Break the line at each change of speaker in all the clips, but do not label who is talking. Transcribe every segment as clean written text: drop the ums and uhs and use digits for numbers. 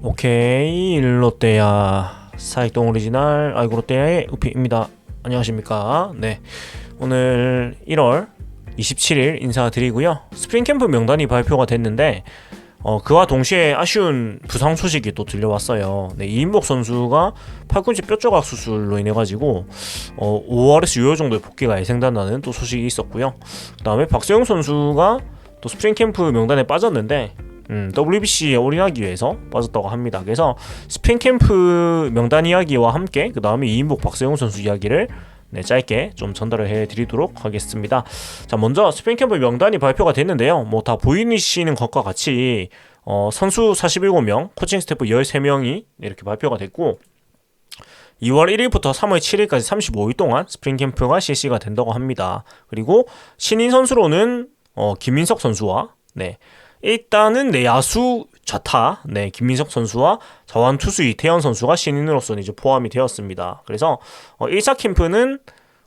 오케이, 롯데야 사익동 오리지널 아이고 롯데야의 우피입니다. 안녕하십니까. 네, 오늘 1월 27일 인사드리고요. 스프링캠프 명단이 발표가 됐는데 그와 동시에 아쉬운 부상 소식이 또 들려왔어요. 네, 이인복 선수가 팔꿈치 뼈조각 수술로 인해 가지고 5월에서 6월 정도에 복귀가 예상된다는 또 소식이 있었고요. 그 다음에 박세웅 선수가 또 스프링캠프 명단에 빠졌는데 WBC에 올인하기 위해서 빠졌다고 합니다. 그래서 스프링캠프 명단 이야기와 함께 그 다음에 이인복 박세웅 선수 이야기를 짧게 좀 전달을 해드리도록 하겠습니다. 자, 먼저 스프링캠프 명단이 발표가 됐는데요. 뭐 다 보이시는 것과 같이 선수 47명, 코칭 스태프 13명이 이렇게 발표가 됐고 2월 1일부터 3월 7일까지 35일 동안 스프링캠프가 실시가 된다고 합니다. 그리고 신인 선수로는 김민석 선수와 일단은 내야수 좌타 김민석 선수와 자완 투수 이태현 선수가 신인으로서 이제 포함이 되었습니다. 그래서 1차 캠프는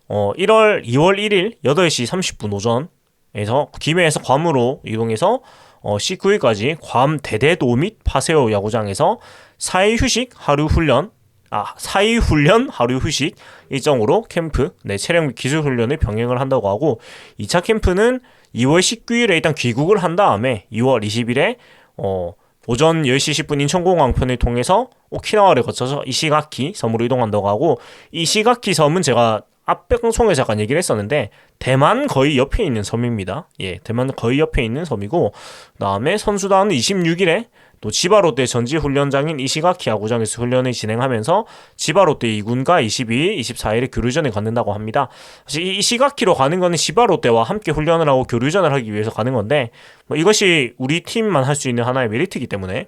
2월 1일 8시 30분 오전에서 김해에서 괌으로 이동해서 19일까지 괌 대대도 및 파세오 야구장에서 4일 휴식 하루 훈련 4일 훈련 하루 휴식 일정으로 캠프 체력 및 기술 훈련을 병행을 한다고 하고 2차 캠프는 2월 19일에 일단 귀국을 한 다음에 2월 20일에 오전 10시 10분 인천공항편을 통해서 오키나와를 거쳐서 이시가키 섬으로 이동한다고 하고 이시가키 섬은 제가 앞 방송에 잠깐 얘기를 했었는데 대만 거의 옆에 있는 섬입니다. 예, 대만 거의 옆에 있는 섬이고 그 다음에 선수단은 26일에 또 지바롯데 전지훈련장인 이시가키 야구장에서 훈련을 진행하면서 지바롯데 2군과 22일, 24일에 교류전에 갖는다고 합니다. 사실 이 이시가키로 가는 거는 지바롯데와 함께 훈련을 하고 교류전을 하기 위해서 가는 건데 이것이 우리 팀만 할 수 있는 하나의 메리트이기 때문에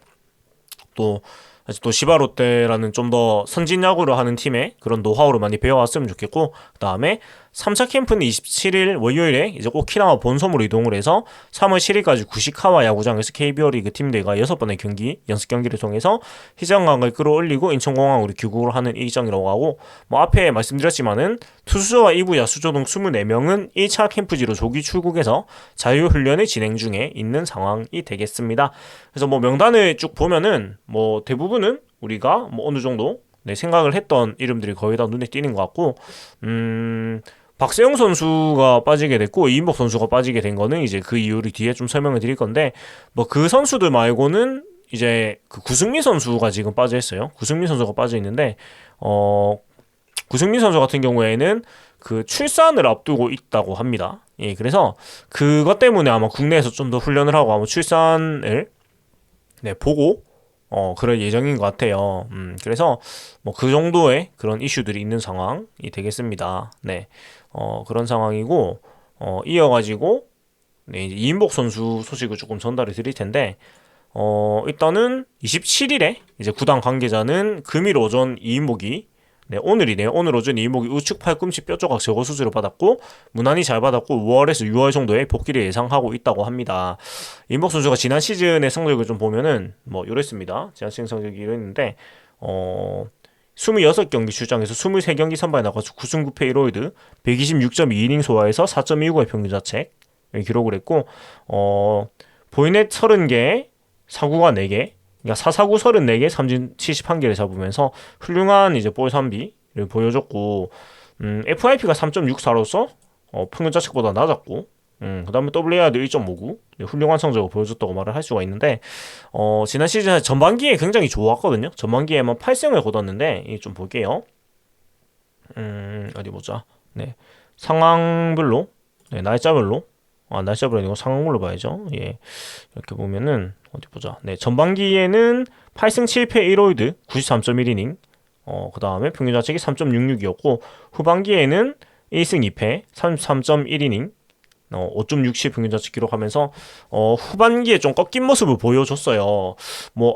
또 시바롯데라는 좀 더 선진 야구를 하는 팀의 그런 노하우를 많이 배워왔으면 좋겠고 그 다음에 3차 캠프는 27일 월요일에 이제 오키나와 본섬으로 이동을 해서 3월 7일까지 구시카와 야구장에서 KBO 리그 팀들과 6번의 경기, 연습 경기를 통해서 희정강을 끌어올리고 인천공항으로 귀국을 하는 일정이라고 하고 앞에 말씀드렸지만은 투수와 2부 야수조 등 24명은 1차 캠프지로 조기 출국해서 자유훈련을 진행 중에 있는 상황이 되겠습니다. 그래서 명단을 쭉 보면은 대부분은 우리가 어느 정도 생각을 했던 이름들이 거의 다 눈에 띄는 것 같고 박세웅 선수가 빠지게 됐고 이인복 선수가 빠지게 된 거는 이제 그 이유를 뒤에 좀 설명을 드릴 건데 그 선수들 말고는 이제 그 구승민 선수가 지금 빠져 있어요. 구승민 선수가 빠져 있는데 구승민 선수 같은 경우에는 그 출산을 앞두고 있다고 합니다. 예, 그래서 그것 때문에 아마 국내에서 좀 더 훈련을 하고 아마 출산을 보고 그럴 예정인 것 같아요. 그래서 그 정도의 그런 이슈들이 있는 상황이 되겠습니다. 그런 상황이고 이어가지고 이제 이인복 선수 소식을 조금 전달해 드릴 텐데 일단은 27일에 이제 구단 관계자는 금일 오전 이인복이 오늘이네요. 오늘 오전 이인복이 우측 팔꿈치 뼈조각 제거 수술을 받았고 무난히 잘 받았고 5월에서 6월 정도에 복귀를 예상하고 있다고 합니다. 이인복 선수가 지난 시즌의 성적을 좀 보면은 이랬습니다. 지난 시즌 성적이 이랬는데 26경기 출장에서 23경기 선발에 나가서 9승 9패 1홀드 126.2이닝 소화해서 4.29의 평균 자책을 기록을 했고 보이넷 30개, 사구가 4개 그러니까 4사구 34개, 삼진 71개를 잡으면서 훌륭한 이제 볼 선비를 보여줬고 FIP가 3.64로서 평균 자책보다 낮았고 그 다음에 WAR도 1.59 훌륭한 성적을 보여줬다고 말을 할 수가 있는데 지난 시즌 전반기에 굉장히 좋았거든요. 전반기에만 8승을 거뒀는데 좀 볼게요. 어디 보자. 상황별로 날짜별로 날짜별로 아니고 상황별로 봐야죠. 예, 이렇게 보면은 어디 보자. 전반기에는 8승 7패 1홀드 93.1이닝 그 다음에 평균 자책이 3.66이었고 후반기에는 1승 2패 33.1이닝 5.67 평균 자책 기록하면서 후반기에 좀 꺾인 모습을 보여줬어요.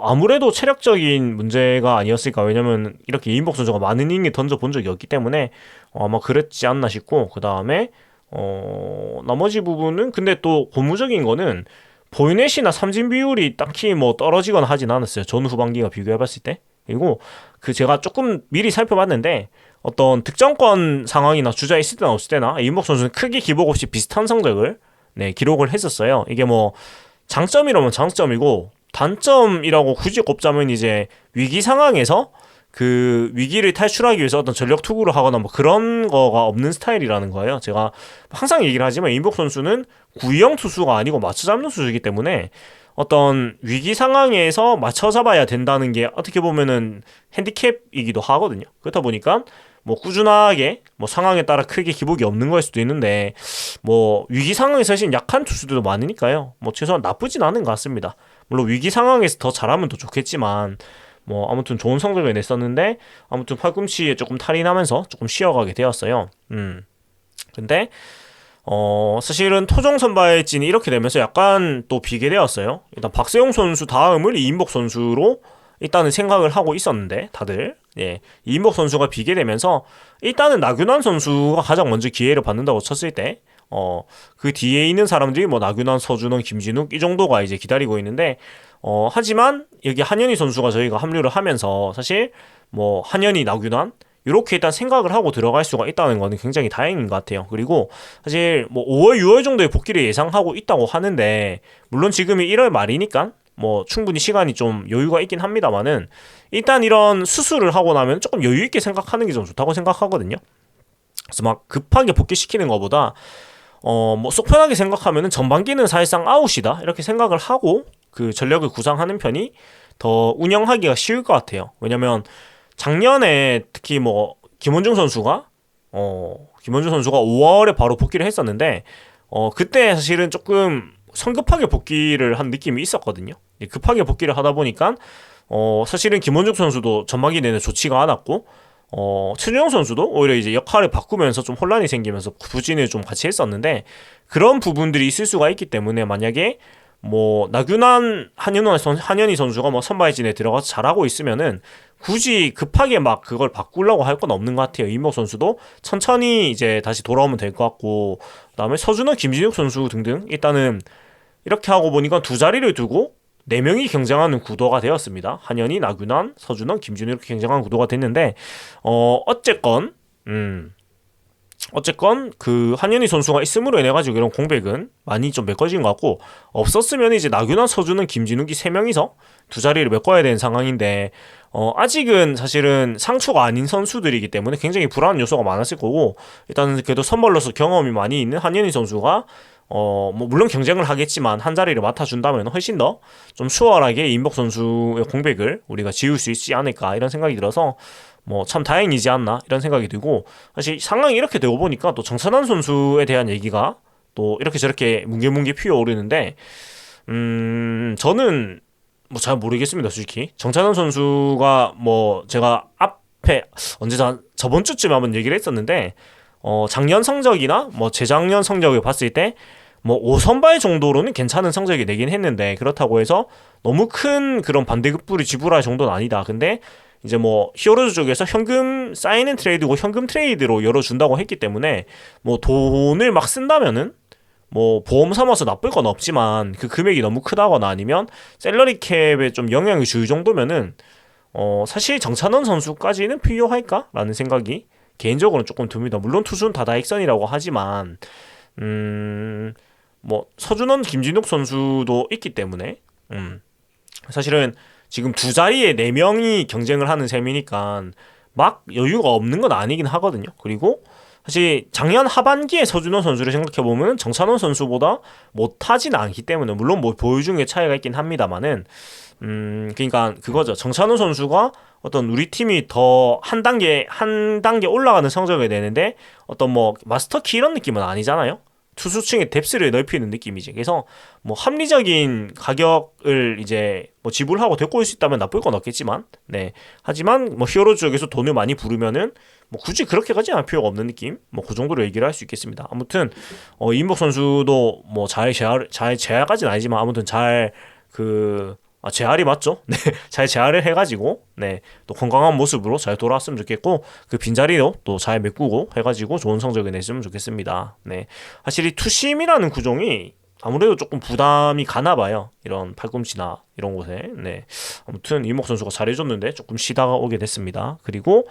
아무래도 체력적인 문제가 아니었을까. 왜냐면 이렇게 이인복 선수가 많은 이닝을 던져본 적이 없기 때문에 아마 그랬지 않나 싶고 그 다음에 나머지 부분은 근데 또 고무적인 거는 보이넷이나 삼진 비율이 딱히 떨어지거나 하진 않았어요. 전 후반기가 비교해봤을 때. 그리고 제가 조금 미리 살펴봤는데 어떤 득점권 상황이나 주자 있을 때나 없을 때나 이인복 선수는 크게 기복 없이 비슷한 성적을 기록을 했었어요. 이게 장점이라면 장점이고 단점이라고 굳이 꼽자면 이제 위기 상황에서 그 위기를 탈출하기 위해서 어떤 전력 투구를 하거나 뭐 그런 거가 없는 스타일이라는 거예요. 제가 항상 얘기를 하지만 이인복 선수는 구위형 투수가 아니고 맞춰 잡는 투수이기 때문에 어떤 위기 상황에서 맞춰 잡아야 된다는 게 어떻게 보면은 핸디캡이기도 하거든요. 그렇다 보니까 뭐 꾸준하게 뭐 상황에 따라 크게 기복이 없는 걸 수도 있는데 뭐 위기 상황에서 사실 약한 투수들도 많으니까요. 뭐 최소한 나쁘진 않은 것 같습니다. 물론 위기 상황에서 더 잘하면 더 좋겠지만 뭐 아무튼 좋은 성적을 냈었는데 아무튼 팔꿈치에 조금 탈이 나면서 조금 쉬어가게 되었어요. 근데 사실은 토종 선발진이 이렇게 되면서 약간 또 비게 되었어요. 일단 박세용 선수 다음을 이인복 선수로 일단은 생각을 하고 있었는데 다들 이인복 선수가 비게 되면서 일단은 나균환 선수가 가장 먼저 기회를 받는다고 쳤을 때 그 뒤에 있는 사람들이 뭐 나균환, 서준원, 김진욱 이 정도가 이제 기다리고 있는데 하지만 여기 한현희 선수가 저희가 합류를 하면서 사실 뭐 한현희, 나균환 이렇게 일단 생각을 하고 들어갈 수가 있다는 거는 굉장히 다행인 것 같아요. 그리고 사실 뭐 5월, 6월 정도의 복귀를 예상하고 있다고 하는데 물론 지금이 1월 말이니까 뭐 충분히 시간이 좀 여유가 있긴 합니다만은 일단 이런 수술을 하고 나면 조금 여유 있게 생각하는 게 좀 좋다고 생각하거든요. 그래서 막 급하게 복귀시키는 것보다 뭐 속 편하게 생각하면은 전반기는 사실상 아웃이다 이렇게 생각을 하고 그 전력을 구상하는 편이 더 운영하기가 쉬울 것 같아요. 왜냐면 작년에 특히 뭐 김원중 선수가 5월에 바로 복귀를 했었는데 그때 사실은 조금 성급하게 복귀를 한 느낌이 있었거든요. 급하게 복귀를 하다 보니까 사실은 김원중 선수도 전반기 내내 좋지가 않았고 최준용 선수도 오히려 이제 역할을 바꾸면서 좀 혼란이 생기면서 부진을 좀 같이 했었는데 그런 부분들이 있을 수가 있기 때문에 만약에 뭐 나균환, 한현희 선수가 뭐 선발진에 들어가서 잘하고 있으면은 굳이 급하게 막 그걸 바꾸려고 할 건 없는 것 같아요. 이인복 선수도 천천히 이제 다시 돌아오면 될 것 같고 그다음에 서준원, 김진욱 선수 등등 일단은 이렇게 하고 보니까 두 자리를 두고 4명이 경쟁하는 구도가 되었습니다. 한현희, 나균환, 서준원, 김진우 이렇게 경쟁하는 구도가 됐는데 어쨌건 그 한현희 선수가 있음으로 인해 가지고 이런 공백은 많이 좀 메꿔진 것 같고 없었으면 이제 나균환, 서준원, 김진욱이 3명이서 두 자리를 메꿔야 되는 상황인데 아직은 사실은 상초가 아닌 선수들이기 때문에 굉장히 불안한 요소가 많았을 거고 일단은 그래도 선발로서 경험이 많이 있는 한현희 선수가 뭐 물론 경쟁을 하겠지만 한 자리를 맡아준다면 훨씬 더 좀 수월하게 이인복 선수의 공백을 우리가 지울 수 있지 않을까 이런 생각이 들어서 뭐 참 다행이지 않나 이런 생각이 들고 사실 상황이 이렇게 되고 보니까 또 정찬환 선수에 대한 얘기가 또 이렇게 저렇게 뭉게뭉게 피어오르는데 저는 뭐 잘 모르겠습니다 솔직히. 정찬환 선수가 뭐 제가 앞에 저번 주쯤에 한번 얘기를 했었는데 작년 성적이나 뭐 재작년 성적을 봤을 때 뭐 5선발 정도로는 괜찮은 성적이 내긴 했는데 그렇다고 해서 너무 큰 그런 반대급부를 지불할 정도는 아니다. 근데 이제 뭐 히어로즈 쪽에서 현금 사인 앤 트레이드고 현금 트레이드로 열어준다고 했기 때문에 뭐 돈을 막 쓴다면은 뭐 보험 삼아서 나쁠 건 없지만 그 금액이 너무 크다거나 아니면 셀러리 캡에 좀 영향을 줄 정도면은 사실 정찬원 선수까지는 필요할까라는 생각이 개인적으로는 조금 듭니다. 물론 투수는 다다익선이라고 하지만 뭐 서준원, 김진욱 선수도 있기 때문에 사실은 지금 두 자리에 4명이 경쟁을 하는 셈이니까 막 여유가 없는 건 아니긴 하거든요. 그리고 사실 작년 하반기에 서준원 선수를 생각해보면 정찬원 선수보다 못하진 않기 때문에 물론 뭐 보여준 게 차이가 있긴 합니다만은 그러니까 그거죠. 정찬원 선수가 어떤 우리 팀이 더 한 단계 올라가는 성적을 내는데 어떤 뭐 마스터키 이런 느낌은 아니잖아요. 투수층의 뎁스를 넓히는 느낌이지. 그래서 뭐 합리적인 가격을 이제 뭐 지불하고 데리고 올 수 있다면 나쁠 건 없겠지만, 네. 하지만 뭐 히어로 쪽에서 돈을 많이 부르면은 뭐 굳이 그렇게까지 할 필요가 없는 느낌. 뭐 그 정도로 얘기를 할 수 있겠습니다. 아무튼 이인복 선수도 뭐 잘 재활까지는 아니지만 아무튼 재활이 맞죠? 네, 잘 재활을 해가지고, 네, 또 건강한 모습으로 잘 돌아왔으면 좋겠고, 그 빈자리도 또 잘 메꾸고 해가지고 좋은 성적을 냈으면 좋겠습니다. 네, 확실히 투심이라는 구종이 아무래도 조금 부담이 가나봐요. 이런 팔꿈치나 이런 곳에. 네, 아무튼 이인복 선수가 잘해줬는데 조금 쉬다가 오게 됐습니다. 그리고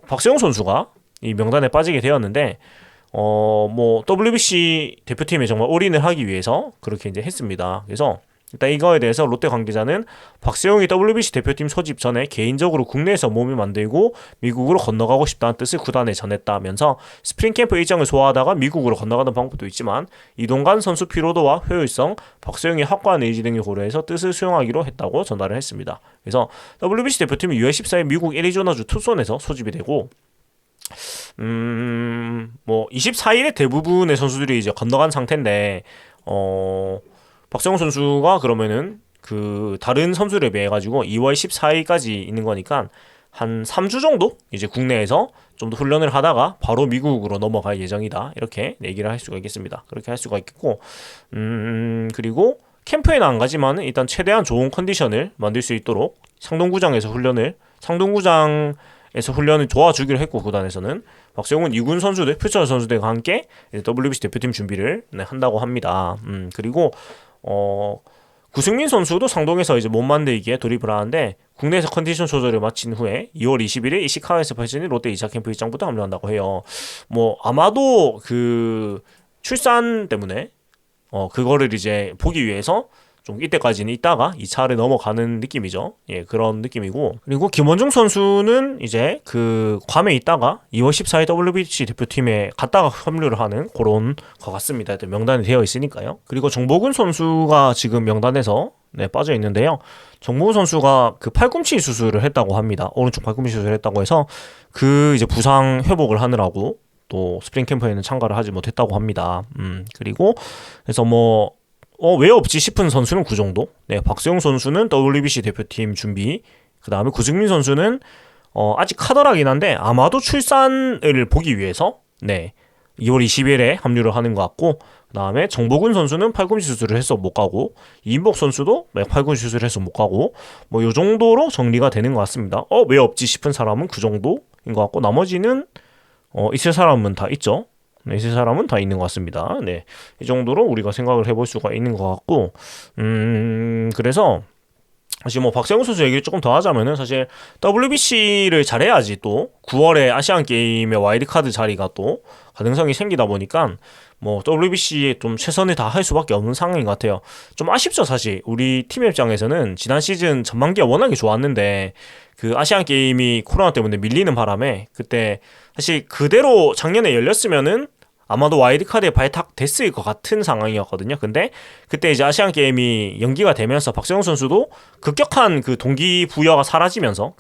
박세용 선수가 이 명단에 빠지게 되었는데, 뭐 WBC 대표팀에 정말 올인을 하기 위해서 그렇게 이제 했습니다. 그래서 일단 이거에 대해서 롯데 관계자는 박세웅이 WBC 대표팀 소집 전에 개인적으로 국내에서 몸을 만들고 미국으로 건너가고 싶다는 뜻을 구단에 전했다면서 스프링 캠프 일정을 소화하다가 미국으로 건너가는 방법도 있지만 이동 간 선수 피로도와 효율성, 박세웅의 확고한 의지 등을 고려해서 뜻을 수용하기로 했다고 전달을 했습니다. 그래서 WBC 대표팀은 6월 14일 미국 애리조나주 투손에서 소집이 되고 뭐 24일에 대부분의 선수들이 이제 건너간 상태인데 박세웅 선수가 그러면은 그 다른 선수들에 비해 가지고 2월 14일까지 있는 거니까 한 3주 정도 이제 국내에서 좀 더 훈련을 하다가 바로 미국으로 넘어갈 예정이다. 이렇게 얘기를 할 수가 있겠습니다. 그렇게 할 수가 있겠고 그리고 캠프에는 안 가지만 일단 최대한 좋은 컨디션을 만들 수 있도록 상동구장에서 훈련을 도와주기로 했고 구단에서는 박세웅은 2군 선수들, 퓨처 선수들과 함께 WBC 대표팀 준비를 한다고 합니다. 그리고 구승민 선수도 상동에서 이제 몸 만들기에 돌입을 하는데 국내에서 컨디션 조절을 마친 후에 2월 21일 이시카와에서 펼쳐진 롯데 2차 캠프 일정부터 합류한다고 해요. 뭐 아마도 그 출산 때문에 그거를 이제 보기 위해서 좀 이때까지는 있다가 2차를 넘어가는 느낌이죠. 예, 그런 느낌이고. 그리고 김원중 선수는 이제 그 괌에 있다가 2월 14일 WBC 대표팀에 갔다가 합류를 하는 그런 것 같습니다. 명단에 되어 있으니까요. 그리고 정보근 선수가 지금 명단에서 빠져 있는데요. 정보근 선수가 그 팔꿈치 수술을 했다고 합니다. 오른쪽 팔꿈치 수술을 했다고 해서 그 이제 부상 회복을 하느라고 또 스프링 캠프에는 참가를 하지 못했다고 합니다. 그리고 그래서 왜 없지 싶은 선수는 그 정도. 박세웅 선수는 WBC 대표팀 준비. 그 다음에 구승민 선수는 아직 카더라긴 한데 아마도 출산을 보기 위해서 2월 20일에 합류를 하는 것 같고, 그 다음에 정보근 선수는 팔꿈치 수술을 해서 못 가고, 이인복 선수도 팔꿈치 수술을 해서 못 가고, 요 정도로 정리가 되는 것 같습니다. 왜 없지 싶은 사람은 그 정도인 것 같고, 나머지는 있을 사람은 다 있죠. 있을 사람은 다 있는 것 같습니다. 이 정도로 우리가 생각을 해볼 수가 있는 것 같고, 그래서 사실 박세웅 선수 얘기를 조금 더 하자면은 사실 WBC를 잘해야지 또 9월에 아시안 게임의 와일드카드 자리가 또 가능성이 생기다 보니까 WBC에 좀 최선을 다할 수밖에 없는 상황인 것 같아요. 좀 아쉽죠 사실. 우리 팀 입장에서는 지난 시즌 전반기가 워낙에 좋았는데 그 아시안 게임이 코로나 때문에 밀리는 바람에 그때 사실 그대로 작년에 열렸으면은 아마도 와일드카드에 발탁됐을 것 같은 상황이었거든요. 근데 그때 이제 아시안 게임이 연기가 되면서 박세웅 선수도 급격히 동기가 사라지면서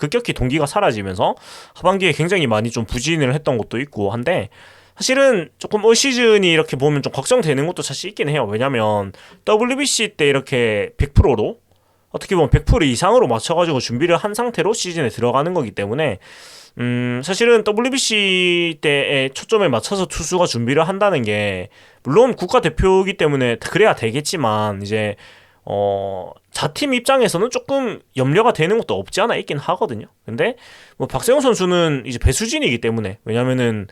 하반기에 굉장히 많이 좀 부진을 했던 것도 있고 한데, 사실은 조금 올 시즌이 이렇게 보면 좀 걱정되는 것도 사실 있긴 해요. 왜냐면 WBC 때 이렇게 100%로 어떻게 보면 100% 이상으로 맞춰가지고 준비를 한 상태로 시즌에 들어가는 거기 때문에 사실은 WBC 때에 초점에 맞춰서 투수가 준비를 한다는 게 물론 국가대표이기 때문에 그래야 되겠지만 이제 자팀 입장에서는 조금 염려가 되는 것도 없지 않아 있긴 하거든요. 근데 박세웅 선수는 이제 배수진이기 때문에, 왜냐면은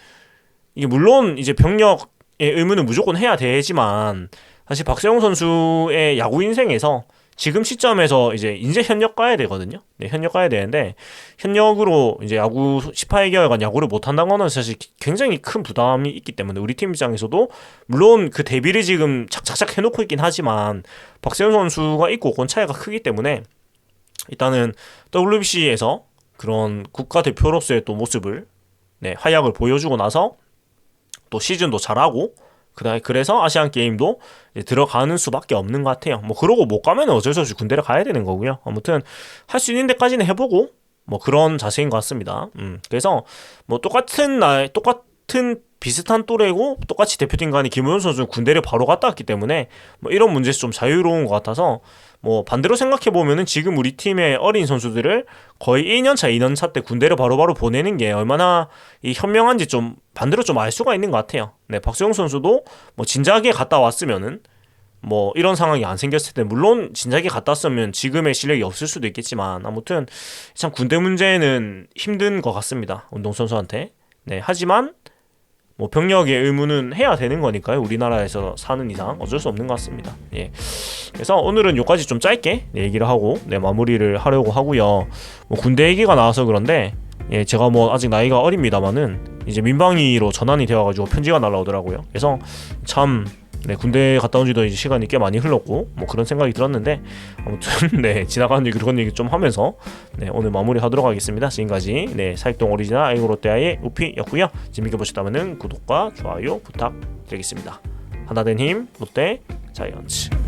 이게 물론 이제 병력의 의무는 무조건 해야 되지만 사실 박세웅 선수의 야구 인생에서 지금 시점에서 이제 현역 가야 되거든요. 현역 가야 되는데 현역으로 이제 야구 18개월간 야구를 못 한다는 거는 사실 굉장히 큰 부담이 있기 때문에 우리 팀 입장에서도 물론 그 대비를 지금 착착착 해놓고 있긴 하지만 박세훈 선수가 있고 건 차이가 크기 때문에 일단은 WBC에서 그런 국가대표로서의 또 모습을 활약을 보여주고 나서 또 시즌도 잘하고 그래서 아시안 게임도 들어가는 수밖에 없는 것 같아요. 그러고 못 가면 어쩔 수 없이 군대를 가야 되는 거고요. 아무튼 할 수 있는 데까지는 해보고 그런 자세인 것 같습니다. 그래서 똑같은 비슷한 또래고 똑같이 대표팀 간의 김우현 선수는 군대를 바로 갔다 왔기 때문에 이런 문제에서 좀 자유로운 것 같아서 반대로 생각해보면은 지금 우리 팀의 어린 선수들을 거의 1년차, 2년차 때 군대를 바로바로 보내는 게 얼마나 현명한지 좀 반대로 좀 알 수가 있는 것 같아요. 박수영 선수도 진작에 갔다 왔으면은 이런 상황이 안 생겼을 때, 물론 진작에 갔다 왔으면 지금의 실력이 없을 수도 있겠지만 아무튼 참 군대 문제는 힘든 것 같습니다. 운동선수한테. 하지만 병력의 의무는 해야 되는 거니까요. 우리나라에서 사는 이상 어쩔 수 없는 것 같습니다. 그래서 오늘은 여기까지 좀 짧게 얘기를 하고 마무리를 하려고 하고요. 군대 얘기가 나와서 그런데 제가 아직 나이가 어립니다만은 이제 민방위로 전환이 되어가지고 편지가 날라오더라고요. 그래서 참 네, 군대 갔다 온 지도 이제 시간이 꽤 많이 흘렀고 뭐 그런 생각이 들었는데 아무튼 네, 지나가는 얘기 그런 얘기 좀 하면서 네, 오늘 마무리하도록 하겠습니다. 지금까지 네, 사익동 오리지널 아이고 롯데아이의 우피였고요. 재밌게 보셨다면 구독과 좋아요 부탁드리겠습니다. 하나 된 힘 롯데 자이언츠.